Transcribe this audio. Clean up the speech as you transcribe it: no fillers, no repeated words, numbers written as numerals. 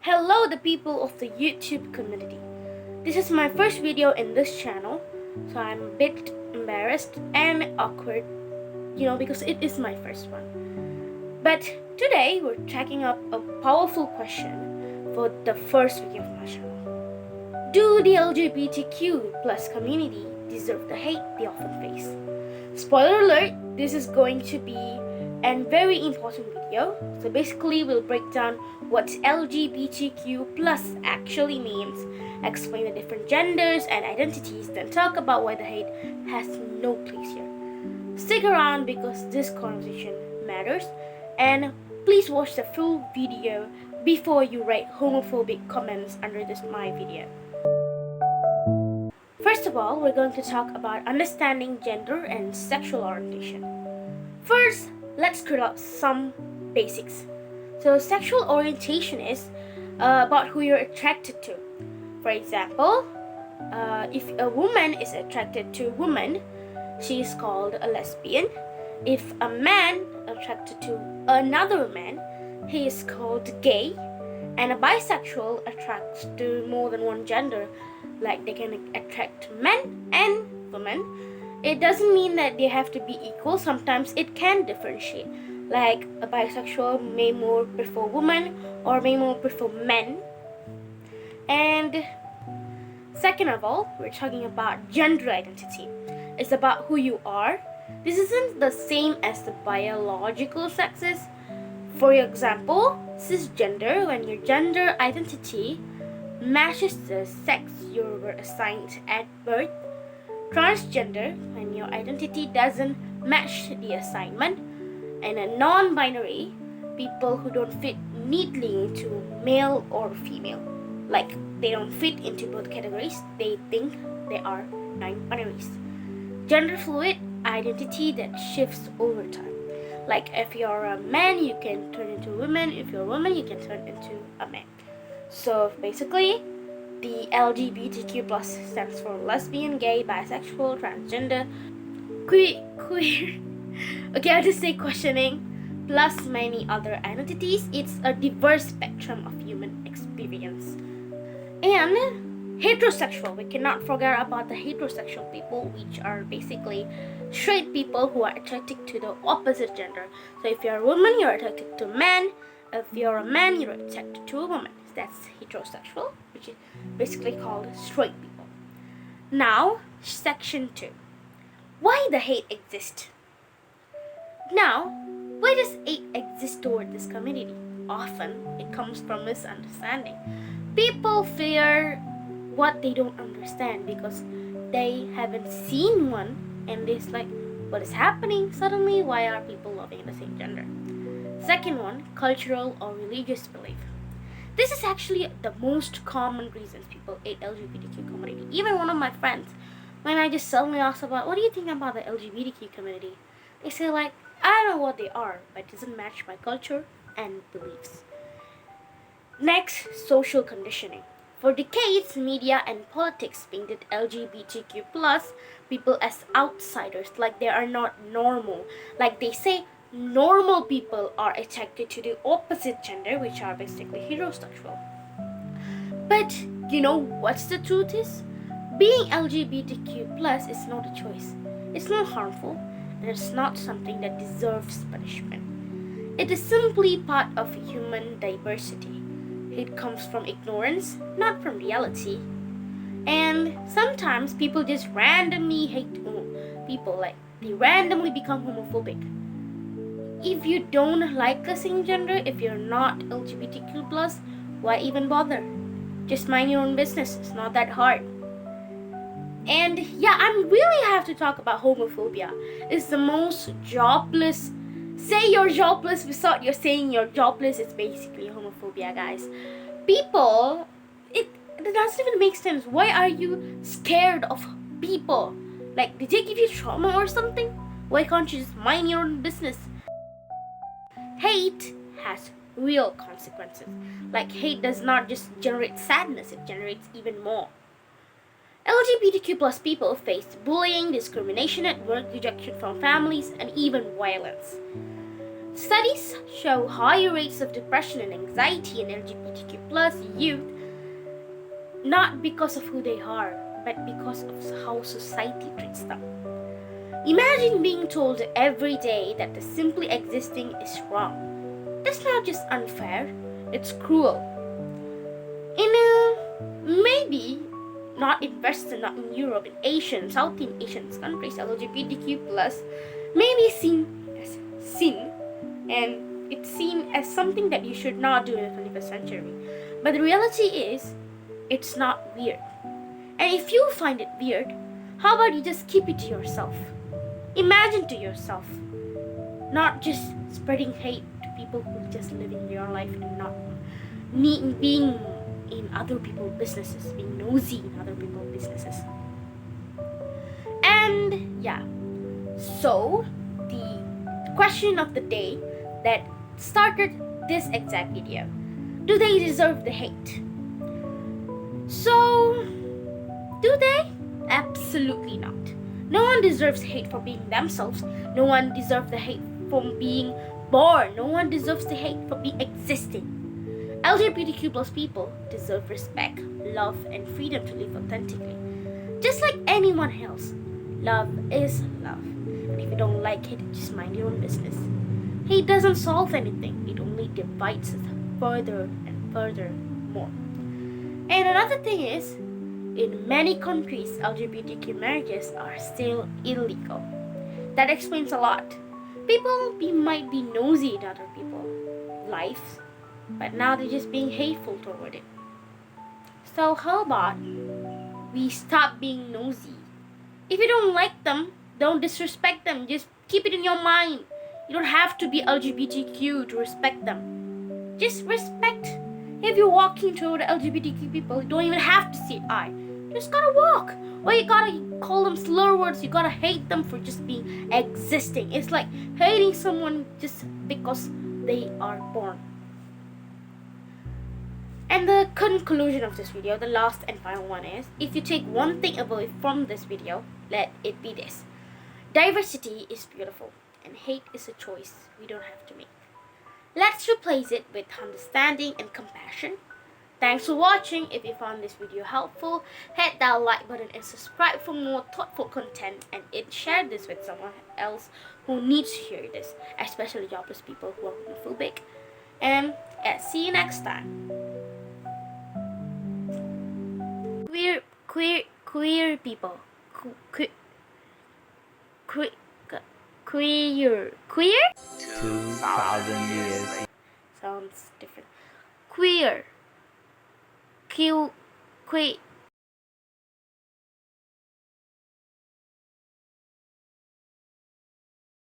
Hello the people of the YouTube community. This is my first video in this channel, so I'm a bit embarrassed and awkward, because it is my first one. But today we're taking up a powerful question for the first video of my channel. Do the LGBTQ plus community deserve the hate they often face? Spoiler alert, this is going to be a very important video. So basically we'll break down what LGBTQ plus actually means, explain the different genders and identities, then talk about why the hate has no place here. Stick around because this conversation matters, and please watch the full video before you write homophobic comments under my video. First of all, we're going to talk about understanding gender and sexual orientation. First, let's clear up some basics. So sexual orientation is about who you're attracted to. For example, if a woman is attracted to a woman, she is called a lesbian. If a man attracted to another man, he is called gay. And a bisexual attracts to more than one gender, like they can attract men and women. It doesn't mean that they have to be equal. Sometimes it can differentiate. Like a bisexual may more prefer women or may more prefer men. And second of all, we're talking about gender identity. It's about who you are. This isn't the same as the biological sexes. For example, cisgender, when your gender identity matches the sex you were assigned at birth. Transgender, when your identity doesn't match the assignment. And a non-binary, people who don't fit neatly into male or female. Like they don't fit into both categories, they think they are non-binaries. Gender fluid, identity that shifts over time. Like if you're a man, you can turn into a woman. If you're a woman, you can turn into a man. So basically, the LGBTQ plus stands for lesbian, gay, bisexual, transgender, queer. Okay, I'll just say questioning, plus many other identities. It's a diverse spectrum of human experience. And heterosexual, we cannot forget about the heterosexual people, which are basically straight people who are attracted to the opposite gender. So if you're a woman, you're attracted to a man. If you're a man, you're attracted to a woman. That's heterosexual, which is basically called straight people. Now, section 2. Why the hate exists? Now, why does hate exist toward this community? Often, it comes from misunderstanding. People fear what they don't understand because they haven't seen one, and it's like, what is happening? Suddenly, why are people loving the same gender? Second one, cultural or religious belief. This is actually the most common reasons people hate LGBTQ community. Even one of my friends, when I just suddenly ask about, what do you think about the LGBTQ community? They say like, I don't know what they are, but it doesn't match my culture and beliefs. Next, social conditioning. For decades, media and politics painted LGBTQ plus people as outsiders, like they are not normal. Like they say, normal people are attracted to the opposite gender, which are basically heterosexual. But you know what's the truth is? Being LGBTQ plus is not a choice. It's not harmful, and it's not something that deserves punishment. It is simply part of human diversity. It comes from ignorance, not from reality. And sometimes people just randomly hate people, like they randomly become homophobic. If you don't like the same gender, if you're not LGBTQ plus, why even bother? Just mind your own business. It's not that hard. And yeah, I really have to talk about homophobia. It's the most jobless. Say you're jobless without you're saying you're jobless. It's basically homophobia, guys. People, it doesn't even make sense. Why are you scared of people? Like, did they give you trauma or something? Why can't you just mind your own business? Hate has real consequences. Like, hate does not just generate sadness, it generates even more. LGBTQ plus people face bullying, discrimination at work, rejection from families, and even violence. Studies show higher rates of depression and anxiety in LGBTQ plus youth, not because of who they are, but because of how society treats them. Imagine being told every day that the simply existing is wrong. That's not just unfair, it's cruel. Maybe not in Western, not in Europe, in Asian, Southeast Asian countries, LGBTQ plus may be seen as sin, and it's seen as something that you should not do in the 21st century. But the reality is, it's not weird. And if you find it weird, how about you just keep it to yourself? Imagine to yourself, not just spreading hate to people who just living their life and not being in other people's businesses, being nosy in other people's businesses. And yeah, so the question of the day that started this exact video: do they deserve the hate? So, do they? Absolutely not. No one deserves hate for being themselves. No one deserves the hate from being born. No one deserves the hate for being existing. LGBTQ plus people deserve respect, love, and freedom to live authentically. Just like anyone else, love is love. And if you don't like it, just mind your own business. Hate doesn't solve anything. It only divides us further and further more. And another thing is, in many countries, LGBTQ marriages are still illegal. That explains a lot. People might be nosy in other people's lives, but now they're just being hateful toward it. So how about we stop being nosy? If you don't like them, don't disrespect them. Just keep it in your mind. You don't have to be LGBTQ to respect them. Just respect. If you're walking toward LGBTQ people, you don't even have to say I. You just gotta walk. Or you gotta call them slur words. You gotta hate them for just being existing. It's like hating someone just because they are born. And the conclusion of this video, the last and final one is, if you take one thing away from this video, let it be this: diversity is beautiful, and hate is a choice we don't have to make. Let's replace it with understanding and compassion. Thanks for watching. If you found this video helpful, hit that like button and subscribe for more thoughtful content, and share this with someone else who needs to hear this, especially jobless people who are homophobic. And see you next time. Queer people. Queer. 2,000 years. Sounds different. Queer. Queer.